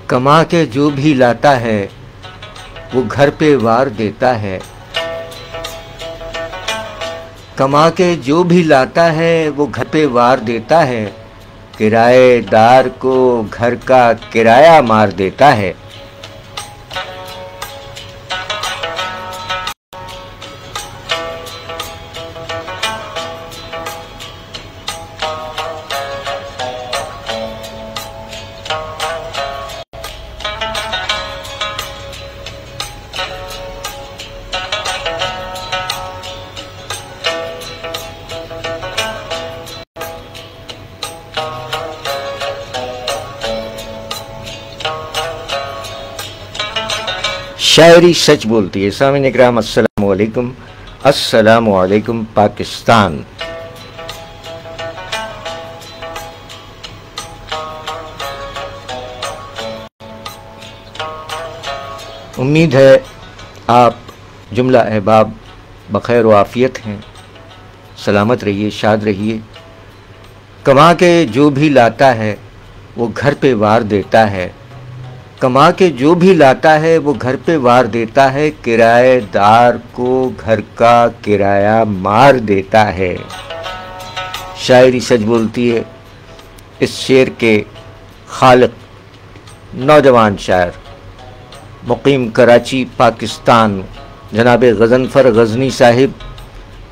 کما کے جو بھی لاتا ہے وہ گھر پہ وار دیتا ہے، کما کے جو بھی لاتا ہے وہ گھر پہ وار دیتا ہے، کرایہ دار کو گھر کا کرایہ مار دیتا ہے۔ شاعری سچ بولتی ہے۔ سامعین اکرام السلام علیکم، السلام علیکم پاکستان۔ امید ہے آپ جملہ احباب بخیر و عافیت ہیں، سلامت رہیے، شاد رہیے۔ کما کے جو بھی لاتا ہے وہ گھر پہ وار دیتا ہے، کما کے جو بھی لاتا ہے وہ گھر پہ وار دیتا ہے، کرایہ دار کو گھر کا کرایہ مار دیتا ہے۔ شاعری سچ بولتی ہے۔ اس شعر کے خالق نوجوان شاعر مقیم کراچی پاکستان جناب غضنفر غزنی صاحب،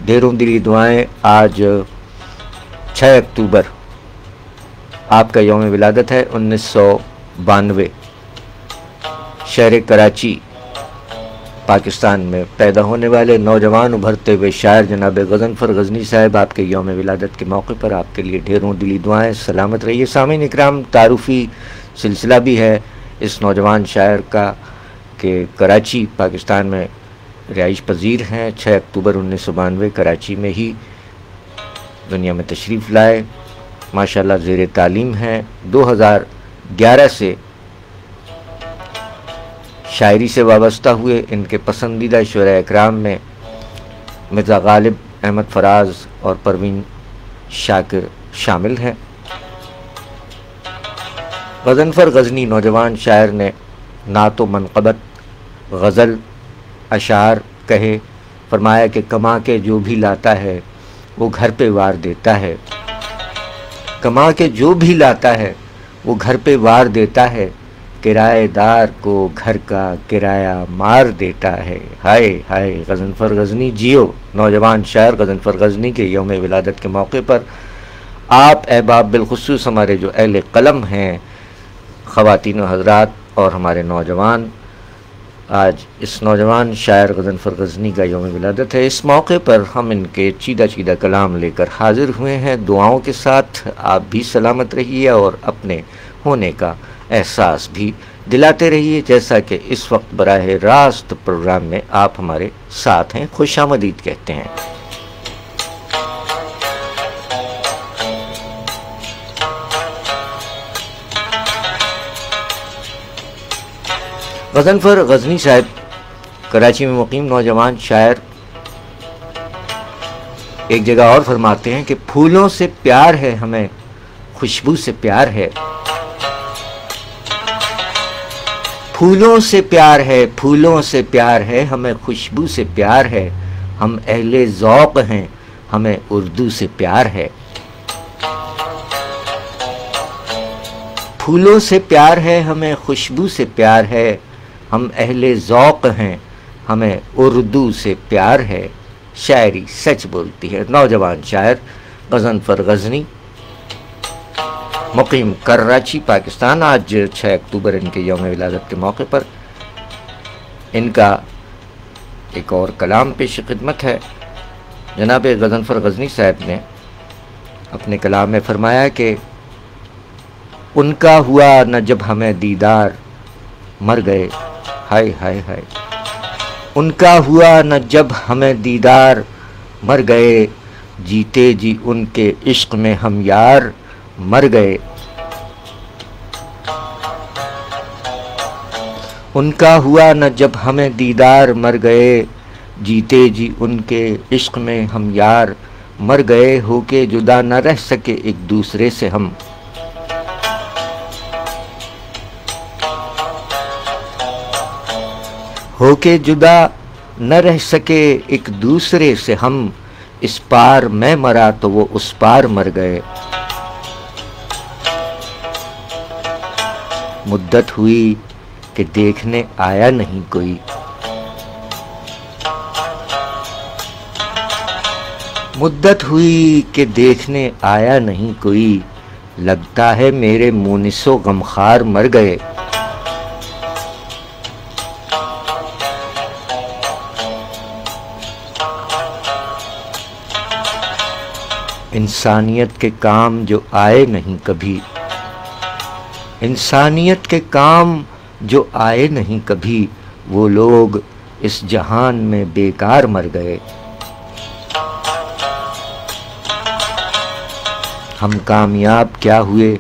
ڈھیروں دلی دعائیں۔ آج 6 اکتوبر آپ کا یوم ولادت ہے، 1992۔ شہر کراچی پاکستان میں پیدا ہونے والے نوجوان ابھرتے ہوئے شاعر جناب غضنفر غزنی صاحب، آپ کے یوم ولادت کے موقع پر آپ کے لیے ڈھیروں دلی دعائیں، سلامت رہیے۔ سامعین اکرام، تعارفی سلسلہ بھی ہے اس نوجوان شاعر کا کہ کراچی پاکستان میں رہائش پذیر ہیں۔ 6 اکتوبر 1992 کراچی میں ہی دنیا میں تشریف لائے، ماشاءاللہ زیر تعلیم ہیں۔ 2011 سے شاعری سے وابستہ ہوئے۔ ان کے پسندیدہ شعراء اکرام میں مرزا غالب احمد فراز اور پروین شاکر شامل ہیں۔ غضنفر غزنی نوجوان شاعر نے نعت و منقبت، غزل، اشعار کہے، فرمایا کہ کما کے جو بھی لاتا ہے وہ گھر پہ وار دیتا ہے، کما کے جو بھی لاتا ہے وہ گھر پہ وار دیتا ہے، کرایہ دار کو گھر کا کرایہ مار دیتا ہے۔ ہائے ہائے غضنفر غزنی جیو۔ نوجوان شاعر غضنفر غزنی کے یوم ولادت کے موقع پر آپ احباب، بالخصوص ہمارے جو اہل قلم ہیں، خواتین و حضرات اور ہمارے نوجوان، آج اس نوجوان شاعر غضنفر غزنی کا یوم ولادت ہے۔ اس موقع پر ہم ان کے چیدہ چیدہ کلام لے کر حاضر ہوئے ہیں، دعاؤں کے ساتھ۔ آپ بھی سلامت رہیے اور اپنے ہونے کا احساس بھی دلاتے رہیے، جیسا کہ اس وقت براہ راست پروگرام میں آپ ہمارے ساتھ ہیں۔ خوش آمدید کہتے ہیں۔ غضنفر غزنی صاحب کراچی میں مقیم نوجوان شاعر ایک جگہ اور فرماتے ہیں کہ پھولوں سے پیار ہے ہمیں، خوشبو سے پیار ہے، پھولوں سے پیار ہے، پھولوں سے پیار ہے، ہمیں خوشبو سے پیار ہے، ہم اہل ذوق ہیں، ہمیں اردو سے پیار ہے۔ پھولوں سے پیار ہے، ہمیں خوشبو سے پیار ہے، ہم اہل ذوق ہیں، ہمیں اردو سے پیار ہے۔ شاعری سچ بولتی ہے۔ نوجوان شاعر غضنفر غزنی، مقیم کراچی پاکستان، آج 6 اکتوبر ان کے یوم ولادت کے موقع پر ان کا ایک اور کلام پیش خدمت ہے۔ جناب غضنفر غزنی صاحب نے اپنے کلام میں فرمایا کہ ان کا ہوا نہ جب ہمیں دیدار، مر گئے، ہائے ہائے ہائے، ان کا ہوا نہ جب ہمیں دیدار، مر گئے، جیتے جی ان کے عشق میں ہم یار، مر گئے۔ ان کا ہوا نہ جب ہمیں دیدار، مر گئے، جیتے جی ان کے عشق میں ہم یار، مر گئے، ہو کے جدا نہ رہ سکے ایک دوسرے سے ہم۔ ہو کے جدا نہ رہ سکے ایک دوسرے سے ہم، اس پار میں مرا تو وہ اس پار مر گئے۔ مدت ہوئی کہ دیکھنے آیا نہیں کوئی، مدت ہوئی کہ دیکھنے آیا نہیں کوئی، لگتا ہے میرے مونس و غمخوار مر گئے۔ انسانیت کے کام جو آئے نہیں کبھی، انسانیت کے کام جو آئے نہیں کبھی، وہ لوگ اس جہان میں بیکار مر گئے۔ ہم کامیاب کیا ہوئے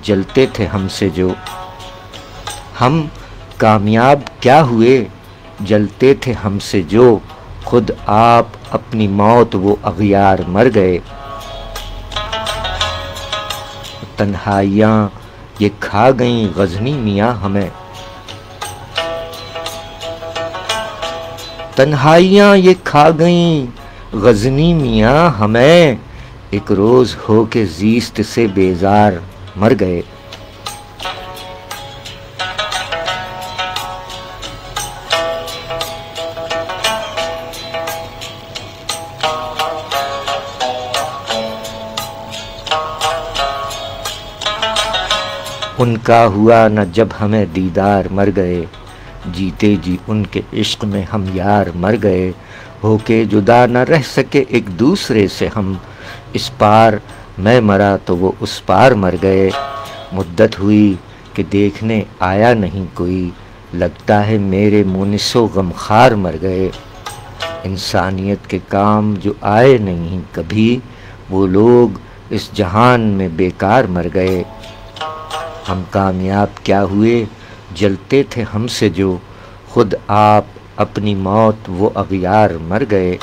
جلتے تھے ہم سے جو، ہم کامیاب کیا ہوئے جلتے تھے ہم سے جو، خود آپ اپنی موت وہ اغیار مر گئے۔ تنہائیاں یہ کھا گئیں غزنی میاں ہمیں، تنہائیاں یہ کھا گئیں غزنی میاں ہمیں، ایک روز ہو کے زیست سے بیزار مر گئے۔ ان کا ہوا نہ جب ہمیں دیدار مر گئے، جیتے جی ان کے عشق میں ہم یار مر گئے۔ ہو کے جدا نہ رہ سکے ایک دوسرے سے ہم، اس پار میں مرا تو وہ اس پار مر گئے۔ مدت ہوئی کہ دیکھنے آیا نہیں کوئی، لگتا ہے میرے مونس و غمخوار مر گئے۔ انسانیت کے کام جو آئے نہیں کبھی، وہ لوگ اس جہان میں بیکار مر گئے۔ ہم کامیاب کیا ہوئے جلتے تھے ہم سے جو، خود آپ اپنی موت وہ اغیار مر گئے۔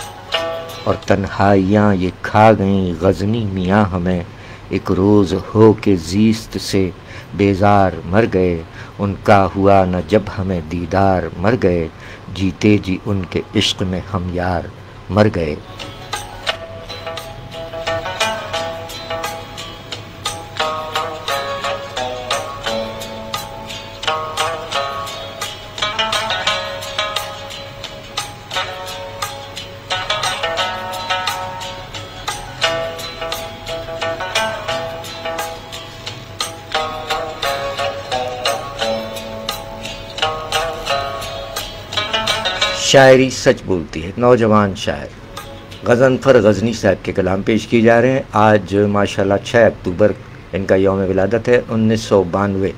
اور تنہائیاں یہ کھا گئیں غزنی میاں ہمیں، ایک روز ہو کے زیست سے بیزار مر گئے۔ ان کا ہوا نہ جب ہمیں دیدار مر گئے، جیتے جی ان کے عشق میں ہم یار مر گئے۔ شاعری سچ بولتی ہے، نوجوان شاعر غضنفر غزنی صاحب کے کلام پیش کیے جا رہے ہیں۔ آج ماشاءاللہ 6 اکتوبر ان کا یوم ولادت ہے۔ 1992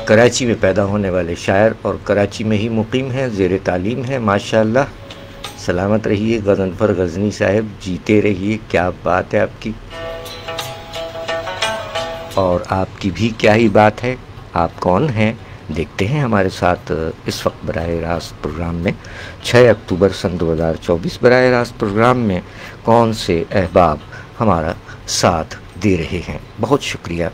کراچی میں پیدا ہونے والے شاعر اور کراچی میں ہی مقیم ہیں، زیر تعلیم ہیں ماشاءاللہ۔ سلامت رہیے غضنفر غزنی صاحب، جیتے رہیے، کیا بات ہے آپ کی، اور آپ کی بھی کیا ہی بات ہے۔ آپ کون ہیں دیکھتے ہیں ہمارے ساتھ اس وقت براہ راست پروگرام میں 6 اکتوبر سن 2024 براہ راست پروگرام میں کون سے احباب ہمارا ساتھ دے رہے ہیں۔ بہت شکریہ۔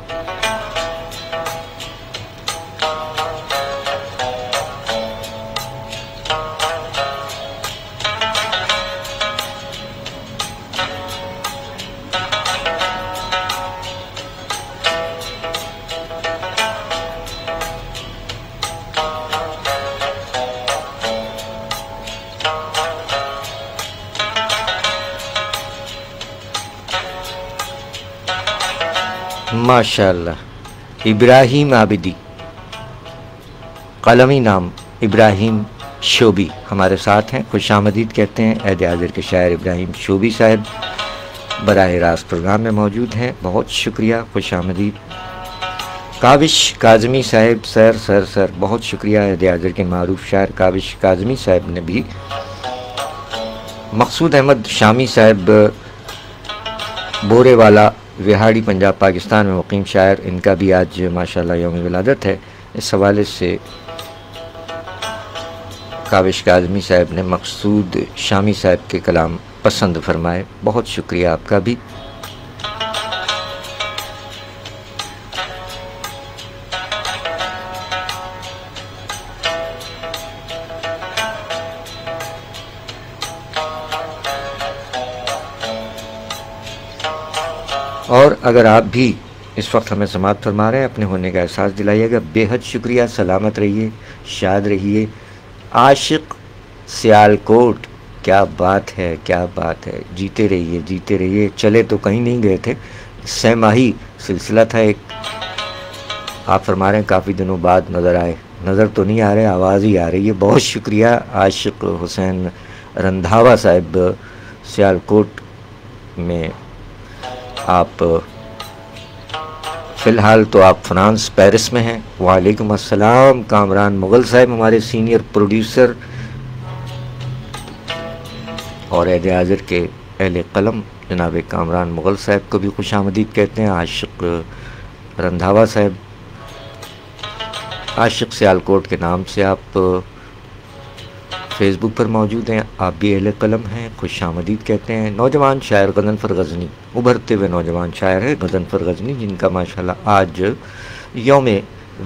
ماشاءاللہ ابراہیم عابدی، قلمی نام ابراہیم شوبی ہمارے ساتھ ہیں، خوش آمدید کہتے ہیں۔ عہد حاضر کے شاعر ابراہیم شوبی صاحب براہ راست پروگرام میں موجود ہیں، بہت شکریہ، خوش آمدید۔ کاوش کاظمی صاحب، سر بہت شکریہ۔ عہد حاضر کے معروف شاعر کاوش کاظمی صاحب نے بھی، مقصود احمد شامی صاحب بورے والا وہاڑی پنجاب پاکستان میں مقیم شاعر، ان کا بھی آج ماشاءاللہ یوم ولادت ہے۔ اس حوالے سے کاوش کاظمی صاحب نے مقصود شامی صاحب کے کلام پسند فرمائے، بہت شکریہ آپ کا بھی۔ اور اگر آپ بھی اس وقت ہمیں سماعت فرما رہے ہیں، اپنے ہونے کا احساس دلائیے گا۔ بے حد شکریہ، سلامت رہیے، شاد رہیے۔ عاشق سیالکوٹ، کیا بات ہے، کیا بات ہے، جیتے رہیے، جیتے رہیے۔ چلے تو کہیں نہیں گئے تھے، سہ ماہی سلسلہ تھا ایک، آپ فرما رہے ہیں کافی دنوں بعد نظر آئے۔ نظر تو نہیں آ رہے، آواز ہی آ رہی ہے۔ بہت شکریہ عاشق حسین رندھاوا صاحب، سیالکوٹ میں آپ فی الحال تو آپ فرانس پیرس میں ہیں۔ وعلیکم السلام کامران مغل صاحب، ہمارے سینئر پروڈیوسر اور عہد حاضر کے اہل قلم جناب کامران مغل صاحب کو بھی خوش آمدید کہتے ہیں۔ عاشق رندھاوا صاحب، عاشق سیالکوٹ کے نام سے آپ فیس بک پر موجود ہیں، آپ بھی اہل قلم ہیں، خوش آمدید کہتے ہیں۔ نوجوان شاعر غضنفر غزنی، ابھرتے ہوئے نوجوان شاعر ہے غضنفر غزنی، جن کا ماشاءاللہ آج یوم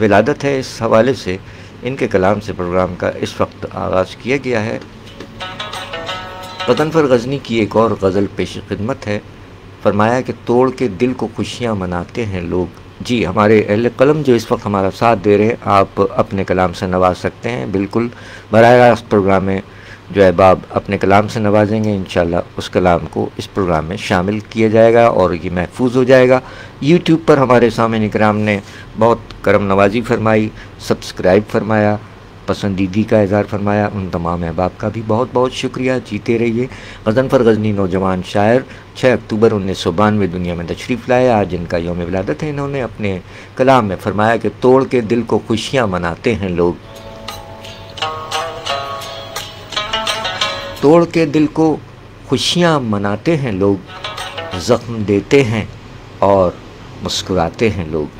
ولادت ہے، اس حوالے سے ان کے کلام سے پروگرام کا اس وقت آغاز کیا گیا ہے۔ غضنفر غزنی کی ایک اور غزل پیش خدمت ہے، فرمایا کہ توڑ کے دل کو خوشیاں مناتے ہیں لوگ۔ جی ہمارے اہل قلم جو اس وقت ہمارا ساتھ دے رہے ہیں، آپ اپنے کلام سے نواز سکتے ہیں، بالکل براہ راست پروگرام میں جو احباب اپنے کلام سے نوازیں گے، انشاءاللہ اس کلام کو اس پروگرام میں شامل کیا جائے گا اور یہ محفوظ ہو جائے گا۔ یوٹیوب پر ہمارے سامعین کرام نے بہت کرم نوازی فرمائی، سبسکرائب فرمایا، پسندیدگی کا اظہار فرمایا، ان تمام احباب کا بھی بہت بہت شکریہ۔ جیتے رہیے۔ غضنفر غزنی نوجوان شاعر 6 اکتوبر 1992 دنیا میں تشریف لائے، آج ان کا یوم ولادت ہے۔ انہوں نے اپنے کلام میں فرمایا کہ توڑ کے دل کو خوشیاں مناتے ہیں لوگ، توڑ کے دل کو خوشیاں مناتے ہیں لوگ، زخم دیتے ہیں اور مسکراتے ہیں لوگ۔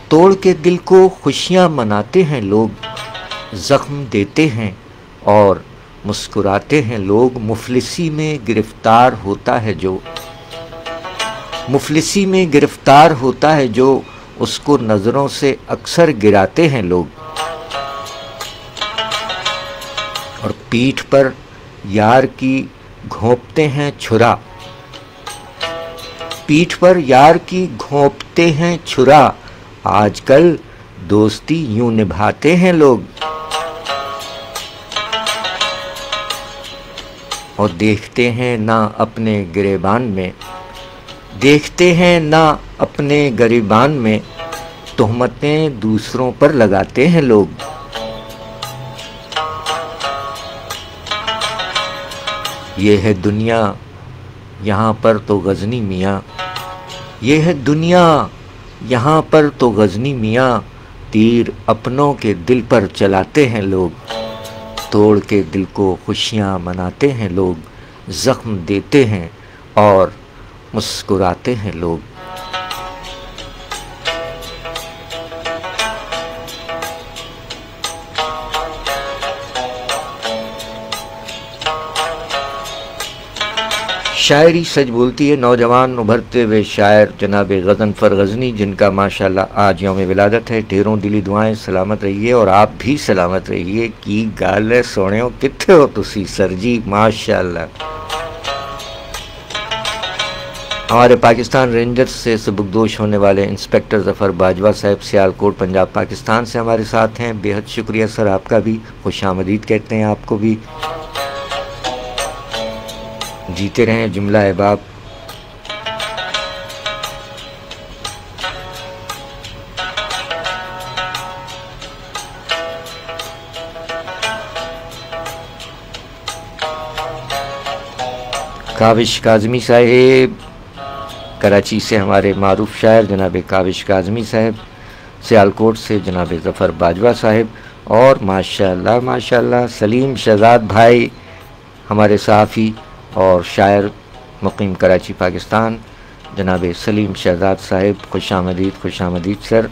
توڑ کے دل کو خوشیاں مناتے ہیں لوگ، زخم دیتے ہیں اور مسکراتے ہیں لوگ۔ مفلسی میں گرفتار ہوتا ہے جو، مفلسی میں گرفتار ہوتا ہے جو، اس کو نظروں سے اکثر گراتے ہیں لوگ۔ اور پیٹھ پر یار کی گھونپتے ہیں چھرا، پیٹھ پر یار کی گھونپتے ہیں چھرا، آج کل دوستی یوں نبھاتے ہیں لوگ۔ اور دیکھتے ہیں نہ اپنے گریبان میں، دیکھتے ہیں نہ اپنے گریبان میں، تہمتیں دوسروں پر لگاتے ہیں لوگ۔ یہ ہے دنیا یہاں پر تو غزنی میاں، یہ ہے دنیا یہاں پر تو غزنی میاں، تیر اپنوں کے دل پر چلاتے ہیں لوگ۔ توڑ کے دل کو خوشیاں مناتے ہیں لوگ، زخم دیتے ہیں اور مسکراتے ہیں لوگ۔ شاعری سچ بولتی ہے، نوجوان ابھرتے ہوئے شاعر جناب غضنفر غزنی، جن کا ماشاءاللہ آج یوم ولادت ہے۔ ڈھیروں دلی دعائیں، سلامت رہیے اور آپ بھی سلامت رہیے۔ کی گال ہے سونے کتھے ہو تسی سر جی، ماشاءاللہ۔ ہمارے پاکستان رینجرز سے سبکدوش ہونے والے انسپیکٹر ظفر باجوہ صاحب سیالکوٹ پنجاب پاکستان سے ہمارے ساتھ ہیں، بے حد شکریہ سر آپ کا بھی، خوش آمدید کہتے ہیں آپ کو بھی۔ جیتے رہیں جملہ احباب۔ کاوش کاظمی صاحب کراچی سے ہمارے معروف شاعر جناب کاوش کاظمی صاحب، سیالکوٹ سے جناب ظفر باجوہ صاحب، اور ماشاءاللہ ماشاءاللہ سلیم شہزاد بھائی ہمارے صحافی اور شاعر مقیم کراچی پاکستان جناب سلیم شہزاد صاحب، خوش آمدید، خوش آمدید سر۔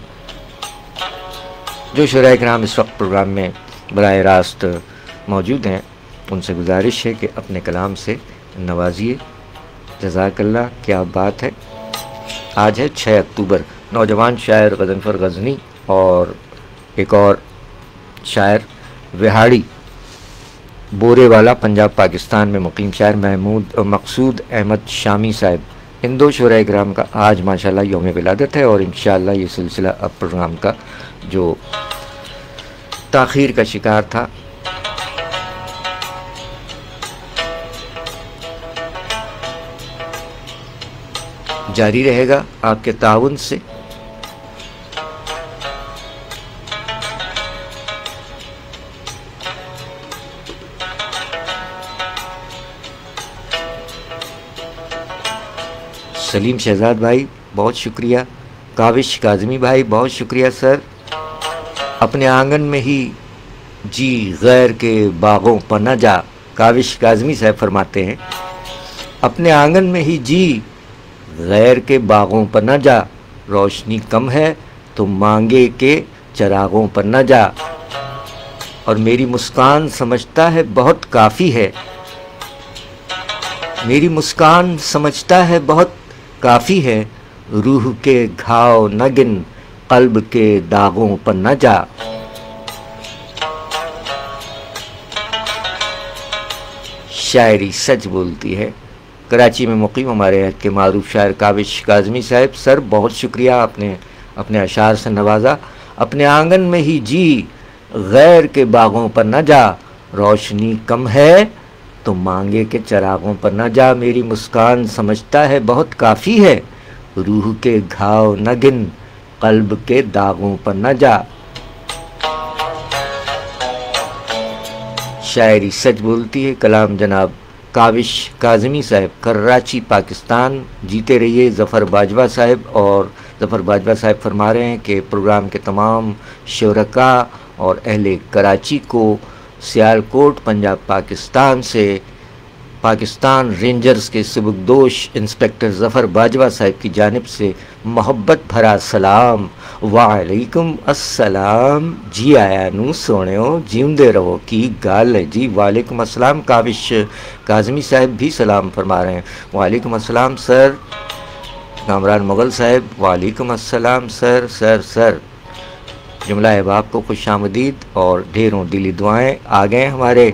جو شعراء کرام اس وقت پروگرام میں براہ راست موجود ہیں، ان سے گزارش ہے کہ اپنے کلام سے نوازیے۔ جزاک اللہ، کیا بات ہے۔ آج ہے 6 اکتوبر، نوجوان شاعر غضنفر غزنی اور ایک اور شاعر وہاڑی بورے والا پنجاب پاکستان میں مقیم شاعر مقصود احمد شامی صاحب، ان دو شعراء کرام کا آج ماشاءاللہ یوم ولادت ہے، اور انشاءاللہ یہ سلسلہ اب پروگرام کا جو تاخیر کا شکار تھا جاری رہے گا آپ کے تعاون سے۔ سلیم شہزاد بھائی بہت شکریہ، کاوش کاظمی بھائی بہت شکریہ سر۔ اپنے آنگن میں ہی جی غیر کے باغوں پر نہ جا، کاوش کاظمی صاحب فرماتے ہیں اپنے آنگن میں ہی جی غیر کے باغوں پر نہ جا، روشنی کم ہے تو مانگے کے چراغوں پر نہ جا، اور میری مسکان سمجھتا ہے بہت کافی ہے، میری مسکان سمجھتا ہے بہت کافی ہے، روح کے گھاؤ نہ گن، قلب کے داغوں پر نہ جا۔ شاعری سچ بولتی ہے، کراچی میں مقیم ہمارے عہد کے معروف شاعر کاوش کاظمی صاحب، سر بہت شکریہ، آپ نے اپنے اشعار سے نوازا۔ اپنے آنگن میں ہی جی غیر کے باغوں پر نہ جا، روشنی کم ہے تو مانگے کے چراغوں پر نہ جا، میری مسکان سمجھتا ہے بہت کافی ہے، روح کے گھاؤ نہ گن، قلب کے داغوں پر نہ جا۔ شاعری سچ بولتی ہے، کلام جناب کاوش کاظمی صاحب، کراچی پاکستان۔ جیتے رہیے ظفر باجوہ صاحب، اور ظفر باجوہ صاحب فرما رہے ہیں کہ پروگرام کے تمام شرکاء اور اہل کراچی کو سیالکوٹ پنجاب پاکستان سے پاکستان رینجرز کے سبکدوش انسپکٹر ظفر باجوہ صاحب کی جانب سے محبت بھرا سلام۔ وعلیکم السلام، جی آیا نو سونےو، جیوندے رہو کی گال ہے جی۔ وعلیکم السلام، کاوش کاظمی صاحب بھی سلام فرما رہے ہیں۔ وعلیکم السلام سر۔ کامران مغل صاحب وعلیکم السلام سر۔ سر جملہ احباب کو خوش آمدید اور ڈھیروں دلی دعائیں۔ آ گئے ہمارے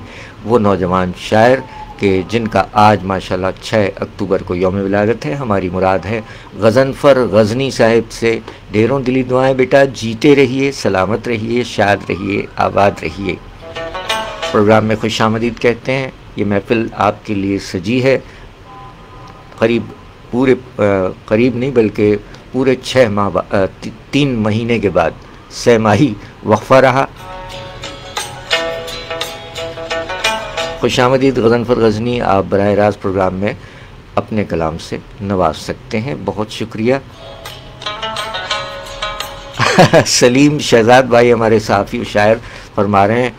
وہ نوجوان شاعر کہ جن کا آج ماشاءاللہ 6 اکتوبر کو یوم ولادت ہے۔ ہماری مراد ہے غضنفر غزنی صاحب سے ڈھیروں دلی دعائیں بیٹا، جیتے رہیے، سلامت رہیے، شاد رہیے، آباد رہیے۔ پروگرام میں خوش آمدید کہتے ہیں۔ یہ محفل آپ کے لیے سجی ہے، قریب نہیں بلکہ پورے 3 مہینے کے بعد 6 ماہی وقفہ رہا۔ خوش آمدید غضنفر غزنی، آپ براہ راست پروگرام میں اپنے کلام سے نواز سکتے ہیں، بہت شکریہ۔ سلیم شہزاد بھائی ہمارے صحافی و شاعر فرما رہے ہیں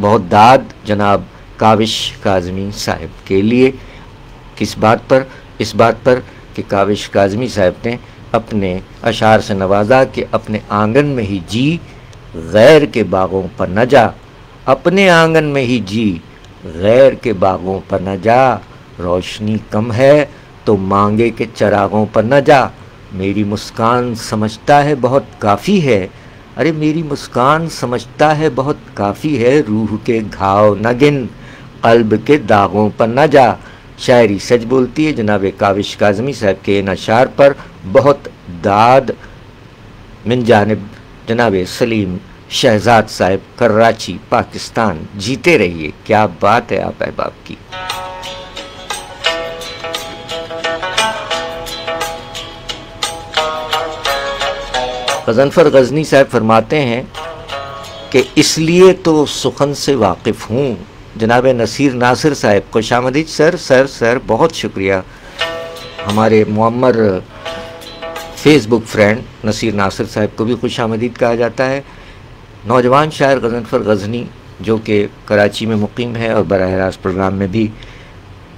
بہت داد جناب کاوش کاظمی صاحب کے لیے۔ کس بات پر؟ اس بات پر کہ کاوش کاظمی صاحب نے اپنے اشعار سے نوازا کہ اپنے آنگن میں ہی جی غیر کے باغوں پر نہ جا، اپنے آنگن میں ہی جی غیر کے باغوں پر نہ جا، روشنی کم ہے تو مانگے کے چراغوں پر نہ جا، میری مسکان سمجھتا ہے بہت کافی ہے، ارے میری مسکان سمجھتا ہے بہت کافی ہے، روح کے گھاؤ نہ گن، قلب کے داغوں پر نہ جا۔ شاعری سچ بولتی ہے، جناب کاوش کاظمی صاحب کے ان اشعار پر بہت داد من جانب جناب سلیم شہزاد صاحب، کراچی پاکستان۔ جیتے رہیے، کیا بات ہے آپ احباب کی۔ غضنفر غزنی صاحب فرماتے ہیں کہ اس لیے تو سخن سے واقف ہوں۔ جناب نصیر ناصر صاحب خوش آمدید سر بہت شکریہ۔ ہمارے معمر فیس بک فرینڈ نصیر ناصر صاحب کو بھی خوش آمدید کہا جاتا ہے۔ نوجوان شاعر غضنفر غزنی جو کہ کراچی میں مقیم ہے اور براہ راست پروگرام میں بھی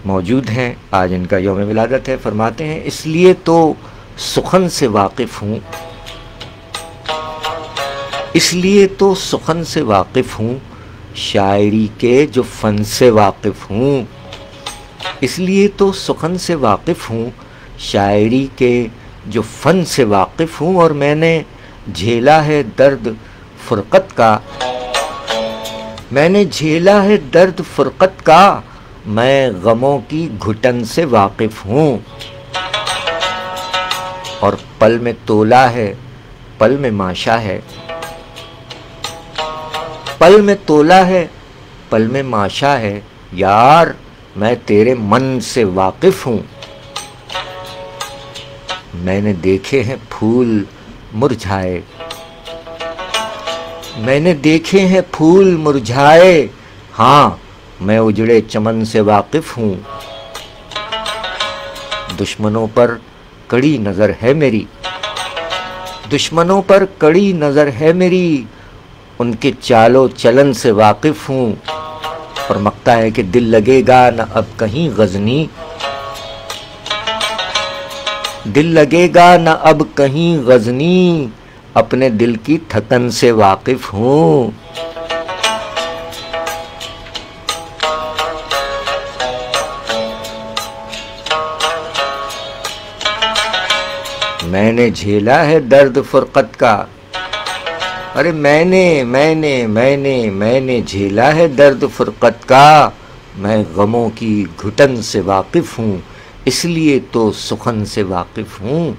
موجود ہیں، آج ان کا یوم ولادت ہے، فرماتے ہیں اس لیے تو سخن سے واقف ہوں، اس لیے تو سخن سے واقف ہوں، شاعری کے جو فن سے واقف ہوں، اس لیے تو سخن سے واقف ہوں، شاعری کے جو فن سے واقف ہوں، اور میں نے جھیلا ہے درد فرقت کا، میں نے جھیلا ہے درد فرقت کا، میں غموں کی گھٹن سے واقف ہوں، اور پل میں تولا ہے پل میں ماشا ہے، پل میں تولا ہے پل میں ماشا ہے، یار میں تیرے من سے واقف ہوں، میں نے دیکھے ہیں پھول مرجھائے، میں نے دیکھے ہیں پھول مرجھائے، ہاں میں اجڑے چمن سے واقف ہوں، دشمنوں پر کڑی نظر ہے میری، دشمنوں پر کڑی نظر ہے میری، ان کے چال و چلن سے واقف ہوں، اور مکتا ہے کہ دل لگے گا نہ اب کہیں غزنی، دل لگے گا نہ اب کہیں غزنی، اپنے دل کی تھکن سے واقف ہوں، میں نے جھیلا ہے درد فرقت کا، ارے میں نے جھیلا ہے درد فرقت کا، میں غموں کی گھٹن سے واقف ہوں، اس لیے تو سخن سے واقف ہوں،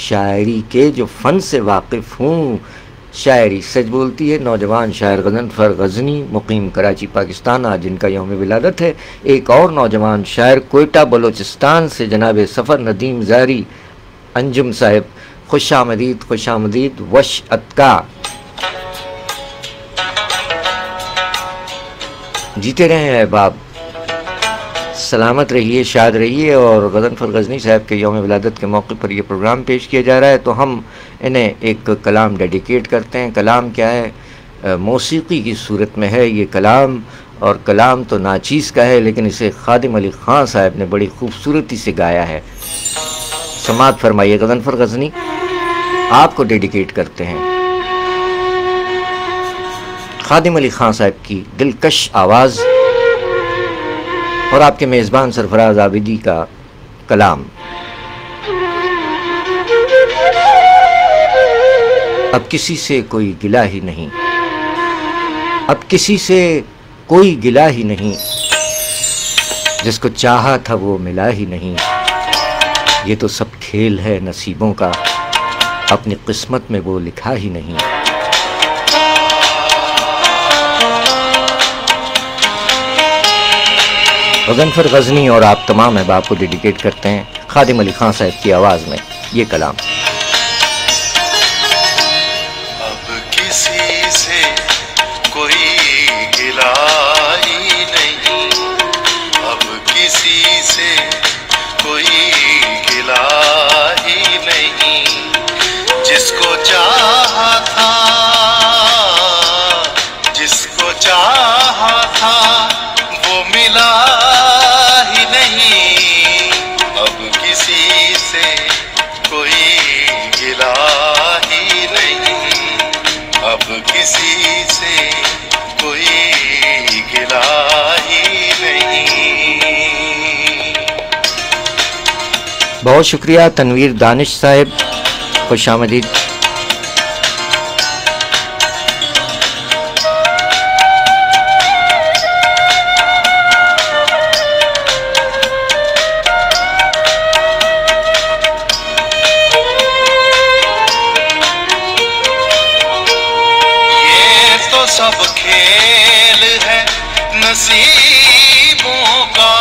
شاعری کے جو فن سے واقف ہوں، شاعری سچ بولتی ہے۔ نوجوان شاعر غضنفر غزنی، مقیم کراچی پاکستان، آج جن کا یوم ولادت ہے۔ ایک اور نوجوان شاعر کوئٹہ بلوچستان سے جناب سفر ندیم زاری انجم صاحب، خوش آمدید وش اتکا، جیتے رہیں احباب، سلامت رہیے، شاد رہیے۔ اور غضنفر غزنی صاحب کے یوم ولادت کے موقع پر یہ پروگرام پیش کیا جا رہا ہے، تو ہم انہیں ایک کلام ڈیڈیکیٹ کرتے ہیں۔ کلام کیا ہے؟ موسیقی کی صورت میں ہے یہ کلام، اور کلام تو ناچیز کا ہے، لیکن اسے خادم علی خان صاحب نے بڑی خوبصورتی سے گایا ہے۔ سماعت فرمائیے، غضنفر غزنی آپ کو ڈیڈیکیٹ کرتے ہیں خادم علی خان صاحب کی دلکش آواز اور آپ کے میزبان سرفراز عابدی کا کلام۔ اب کسی سے کوئی گلہ ہی نہیں، اب کسی سے کوئی گلہ ہی نہیں، جس کو چاہا تھا وہ ملا ہی نہیں، یہ تو سب کھیل ہے نصیبوں کا، اپنی قسمت میں وہ لکھا ہی نہیں۔ غضنفر غزنی اور آپ تمام احباب کو ڈیڈیکیٹ کرتے ہیں خادم علی خان صاحب کی آواز میں یہ کلام۔ اب کسی سے کوئی گلہ ہی نہیں، اب کسی سے کوئی گلہ ہی نہیں، جس کو چاہا تھا، جس کو چاہا تھا وہ ملا ہی نہیں، اب کسی سے کوئی گلہ ہی نہیں، اب کسی سے کوئی گلہ ہی نہیں۔ بہت شکریہ تنویر دانش صاحب، خوش آمدید۔ سب کھیل ہے نصیبوں کا،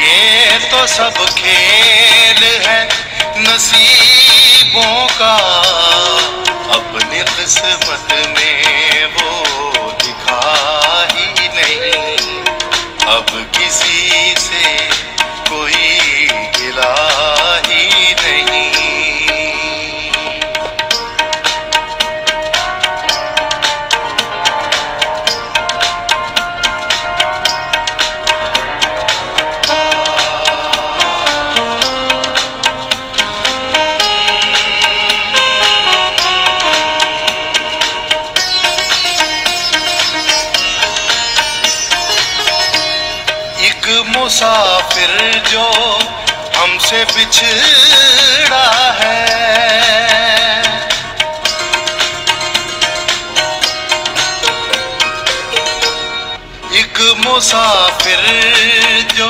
یہ تو سب کھیل ہے نصیبوں کا، اپنی قسمت میں وہ دکھا ہی نہیں، اب کسی سے کوئی گلہ ہی نہیں۔ ایک مسافر جو ہم سے بچھڑا ہے. ایک مسافر جو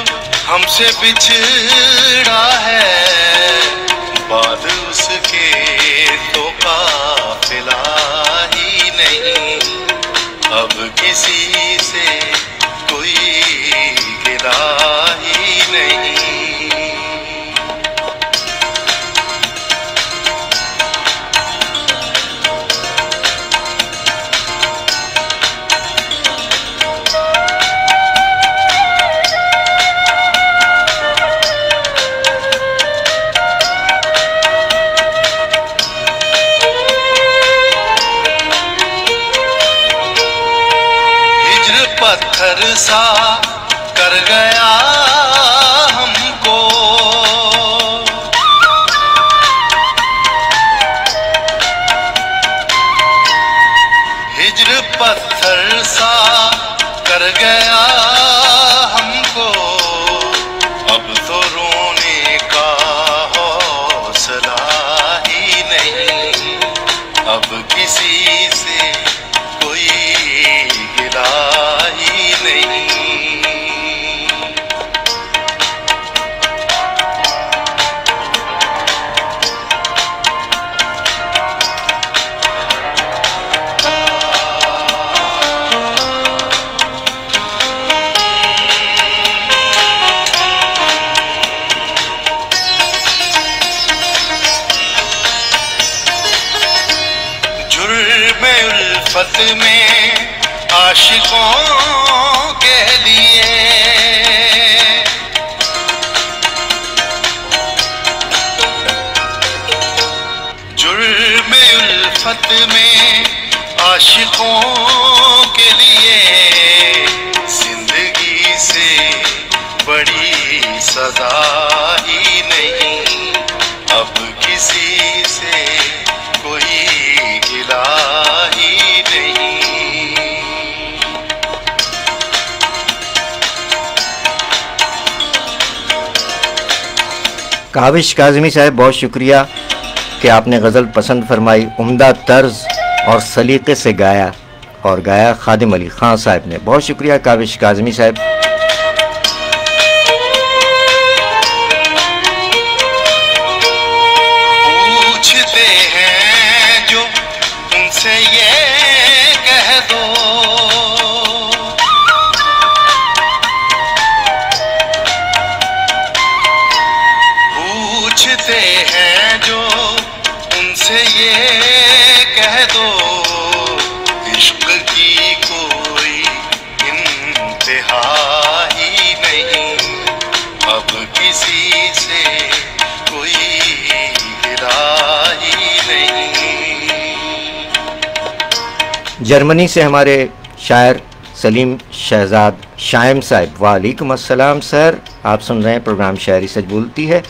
ہم سے بچھڑا ہے, بعد اس کے تو قافلہ ہی نہیں. اب کسی سے کوئی گلہ ہی نہیں. پتھر سا کر گیا ہم کو, ہجر پتھر سا کر گیا ہم کو. اب تو رونے کا حوصلہ ہی نہیں. اب کسی سے کوئی گلہ ہی نہیں. جرم الفت میں عاشقوں کے لیے جرم الفت میں عاشقوں کے لیے زندگی سے بڑی سزا ہی نہیں. اب کسی سے کوئی گلہ ہی نہیں. کاوش کاظمی صاحب بہت شکریہ کہ آپ نے غزل پسند فرمائی. عمدہ طرز اور سلیقے سے گایا, اور گایا خادم علی خان صاحب نے. بہت شکریہ کاوش کاظمی صاحب. پوچھتے ہیں جو ان سے یہ کہہ دو, پوچھتے ہیں جو ان سے یہ کہہ دو, عشق کی کوئی انتہا ہی نہیں. اب کسی سے کوئی گلہ ہی نہیں. جرمنی سے ہمارے شاعر سلیم شہزاد شائم صاحب. وعلیکم السلام سر, آپ سن رہے ہیں پروگرام شاعری سچ بولتی ہے.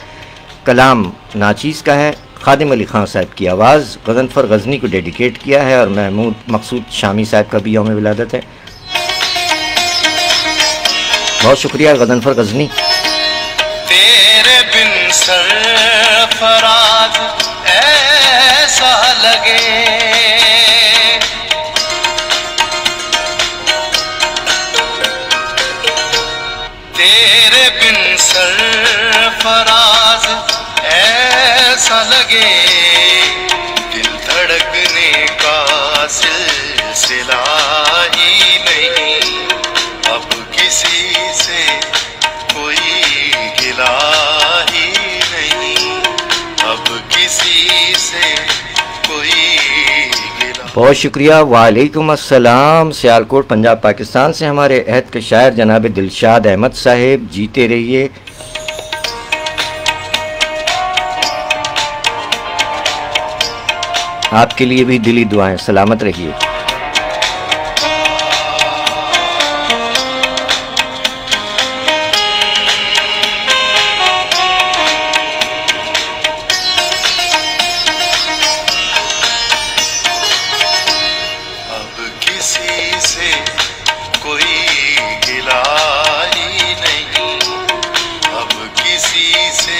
کلام ناچیز کا ہے, خادم علی خان صاحب کی آواز. غضنفر غزنی کو ڈیڈیکیٹ کیا ہے, اور محمود مقصود شامی صاحب کا بھی یوم ولادت ہے. بہت شکریہ غضنفر غزنی. تیرے بن سرفراز ایسا لگے, تیرے بن سرفراز ایسا لگے, دل دھڑکنے کا سلسلہ ہی نہیں. اب کسی سے کوئی گلہ ہی نہیں. اب کسی سے کوئی گلہ. بہت شکریہ. وعلیکم السلام. سیالکوٹ پنجاب پاکستان سے ہمارے عہد کے شاعر جناب دلشاد احمد صاحب. جیتے رہیے. آپ کے لیے بھی دلی دعائیں. سلامت رہیے. کوئی گلہ ہی نہیں. اب کسی سے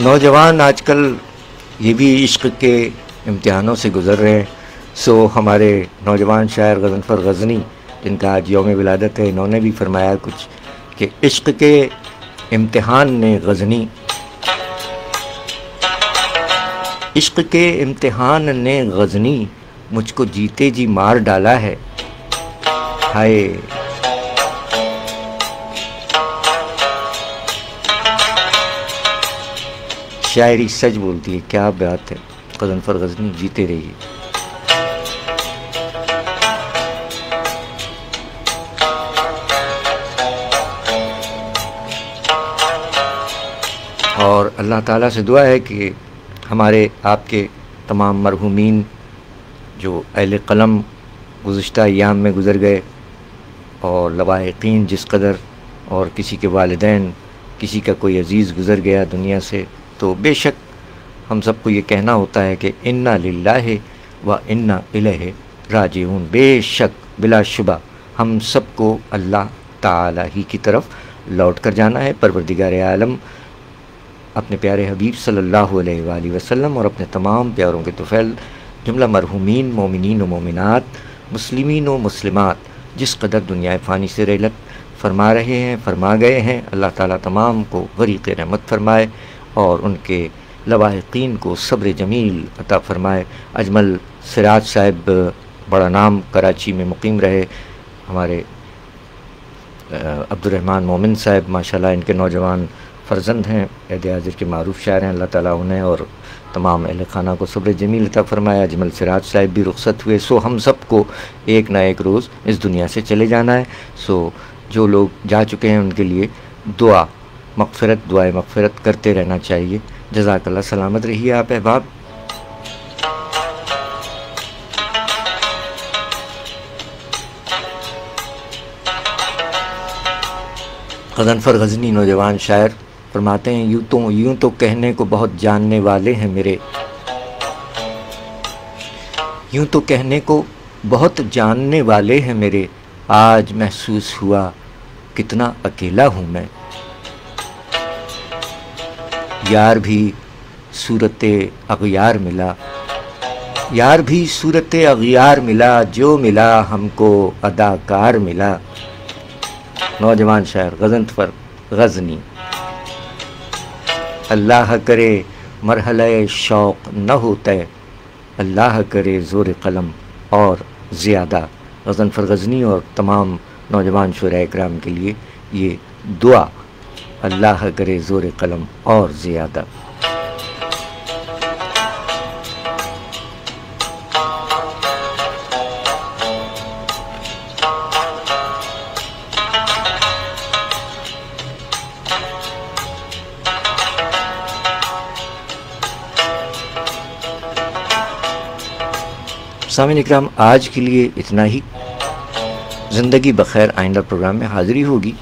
نوجوان آج کل یہ بھی عشق کے امتحانوں سے گزر رہے ہیں. سو ہمارے نوجوان شاعر غضنفر غزنی جن کا آج یوم ولادت ہے، انہوں نے بھی فرمایا کچھ کہ عشق کے امتحان نے غزنی، عشق کے امتحان نے غزنی مجھ کو جیتے جی مار ڈالا ہے. ہائے شاعری سچ بولتی ہے، کیا بات ہے. غضنفر غزنی جیتے رہیے. اور اللہ تعالیٰ سے دعا ہے کہ ہمارے آپ کے تمام مرحومین جو اہل قلم گزشتہ ایام میں گزر گئے اور لواحقین جس قدر، اور کسی کے والدین، کسی کا کوئی عزیز گزر گیا دنیا سے، تو بے شک ہم سب کو یہ کہنا ہوتا ہے کہ انا للہ و انا الیہ راجعون. بے شک بلا شبہ ہم سب کو اللہ تعالی ہی کی طرف لوٹ کر جانا ہے. پروردگار عالم اپنے پیارے حبیب صلی اللہ علیہ وآلہ وسلم اور اپنے تمام پیاروں کے طفیل جملہ مرحومین مومنین و مومنات، مسلمین و مسلمات جس قدر دنیا فانی سے رحلت فرما رہے ہیں، فرما گئے ہیں، اللہ تعالیٰ تمام کو غریق رحمت فرمائے اور ان کے لواحقین کو صبر جمیل عطا فرمائے. اجمل سراج صاحب بڑا نام کراچی میں مقیم رہے، ہمارے عبد الرحمن مومن صاحب ماشاءاللہ ان کے نوجوان فرزند ہیں، عہد حاضر کے معروف شاعر ہیں. اللہ تعالیٰ انہیں اور تمام اہل خانہ کو صبر جمیل عطا فرمایا. اجمل سراج صاحب بھی رخصت ہوئے. سو ہم سب کو ایک نہ ایک روز اس دنیا سے چلے جانا ہے. سو جو لوگ جا چکے ہیں ان کے لیے دعائے مغفرت کرتے رہنا چاہیے. جزاک اللہ. سلامت رہیے آپ احباب. غضنفر غزنی نوجوان شاعر فرماتے ہیں، یوں تو کہنے کو بہت جاننے والے ہیں میرے، یوں تو کہنے کو بہت جاننے والے ہیں میرے، آج محسوس ہوا کتنا اکیلا ہوں میں. یار بھی صورت اغیار ملا، یار بھی صورت اغیار ملا، جو ملا ہم کو اداکار ملا. نوجوان شاعر غضنفر غزنی. اللہ کرے مرحلہ شوق نہ ہوتا ہے، اللہ کرے زور قلم اور زیادہ. غضنفر غزنی اور تمام نوجوان شعراء اکرام کے لیے یہ دعا، اللہ کرے زور قلم اور زیادہ. سامعین اکرام، آج کے لیے اتنا ہی. زندگی بخیر آئندہ پروگرام میں حاضری ہوگی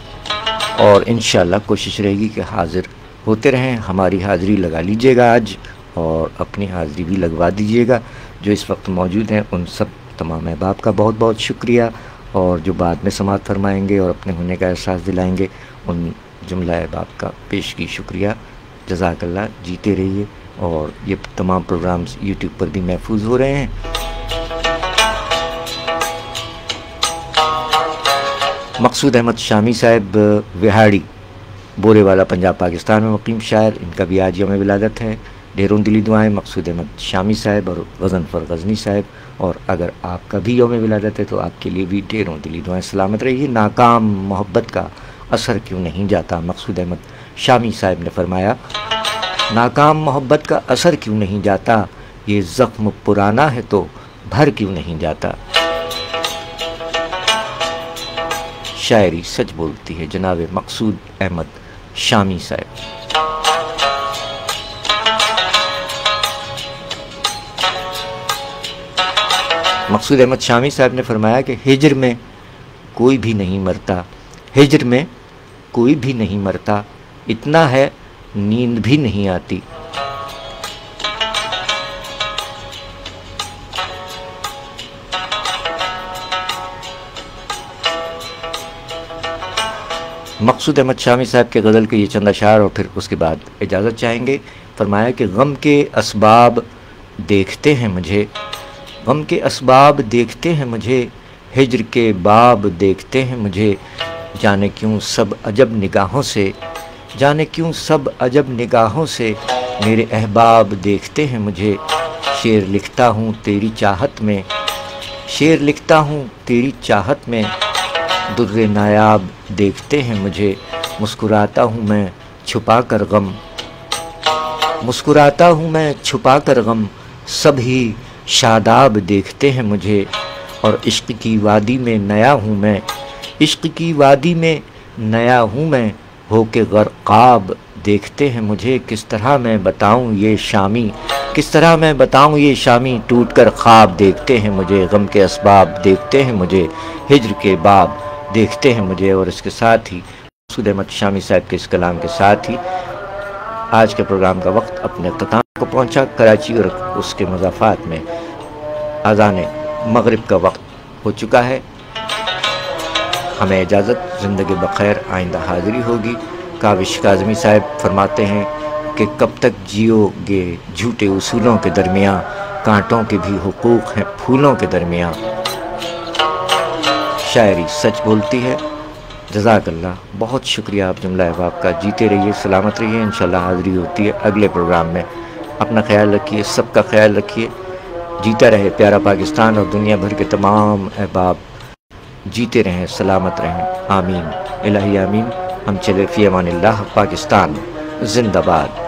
اور انشاءاللہ کوشش رہے گی کہ حاضر ہوتے رہیں. ہماری حاضری لگا لیجئے گا آج اور اپنی حاضری بھی لگوا دیجئے گا. جو اس وقت موجود ہیں ان سب تمام احباب کا بہت بہت شکریہ، اور جو بعد میں سماعت فرمائیں گے اور اپنے ہونے کا احساس دلائیں گے ان جملہ احباب کا پیش کی شکریہ. جزاک اللہ. جیتے رہیے. اور یہ تمام پروگرامز یوٹیوب پر بھی محفوظ ہو رہے ہیں. مقصود احمد شامی صاحب وہاڑی بورے والا پنجاب پاکستان میں مقیم شاعر، ان کا بھی آج یوم ولادت ہے. ڈھیروں دلی دعائیں مقصود احمد شامی صاحب اور غضنفر غزنی صاحب. اور اگر آپ کا بھی یوم ولادت ہے تو آپ کے لیے بھی ڈھیروں دلی دعائیں. سلامت رہیے. ناکام محبت کا اثر کیوں نہیں جاتا؟ مقصود احمد شامی صاحب نے فرمایا، ناکام محبت کا اثر کیوں نہیں جاتا، یہ زخم پرانا ہے تو بھر کیوں نہیں جاتا. شاعری سچ بولتی ہے جناب مقصود احمد شامی صاحب. مقصود احمد شامی صاحب نے فرمایا کہ ہجر میں کوئی بھی نہیں مرتا، ہجر میں کوئی بھی نہیں مرتا، اتنا ہے نیند بھی نہیں آتی. مقصود احمد شامی صاحب کے غزل کے یہ چند اشعار اور پھر اس کے بعد اجازت چاہیں گے. فرمایا کہ غم کے اسباب دیکھتے ہیں مجھے، غم کے اسباب دیکھتے ہیں مجھے، ہجر کے باب دیکھتے ہیں مجھے، جانے کیوں سب عجب نگاہوں سے، جانے کیوں سب عجب نگاہوں سے میرے احباب دیکھتے ہیں مجھے، شعر لکھتا ہوں تیری چاہت میں، شعر لکھتا ہوں تیری چاہت میں، در نایاب دیکھتے ہیں مجھے، مسکراتا ہوں میں چھپا کر غم، مسکراتا ہوں میں چھپا کر غم، سب ہی شاداب دیکھتے ہیں مجھے، اور عشق کی وادی میں نیا ہوں میں، عشق کی وادی میں نیا ہوں میں، ہو کے غرقاب دیکھتے ہیں مجھے، کس طرح میں بتاؤں یہ شامی، کس طرح میں بتاؤں یہ شامی، ٹوٹ کر خواب دیکھتے ہیں مجھے، غم کے اسباب دیکھتے ہیں مجھے، ہجر کے باب دیکھتے ہیں مجھے۔ اور اس کے ساتھ ہی مسعود احمد شامی صاحب کے اس کلام کے ساتھ ہی آج کے پروگرام کا وقت اپنے اختتام کو پہنچا۔ کراچی اور اس کے مضافات میں اذان مغرب کا وقت ہو چکا ہے، ہمیں اجازت، زندگی بخیر، آئندہ حاضری ہوگی۔ کاوش کاظمی صاحب فرماتے ہیں کہ کب تک جیو گے جھوٹے اصولوں کے درمیان، کانٹوں کے بھی حقوق ہیں پھولوں کے درمیان۔ شاعری سچ بولتی ہے۔ جزاک اللہ، بہت شکریہ آپ جملہ احباب کا، جیتے رہیے، سلامت رہیے، انشاءاللہ حاضری ہوتی ہے اگلے پروگرام میں۔ اپنا خیال رکھیے، سب کا خیال رکھیے، جیتا رہے پیارا پاکستان اور دنیا بھر کے تمام احباب جیتے رہیں، سلامت رہیں، آمین الہی آمین۔ ہم چلے فی امان اللہ، پاکستان زندہ باد۔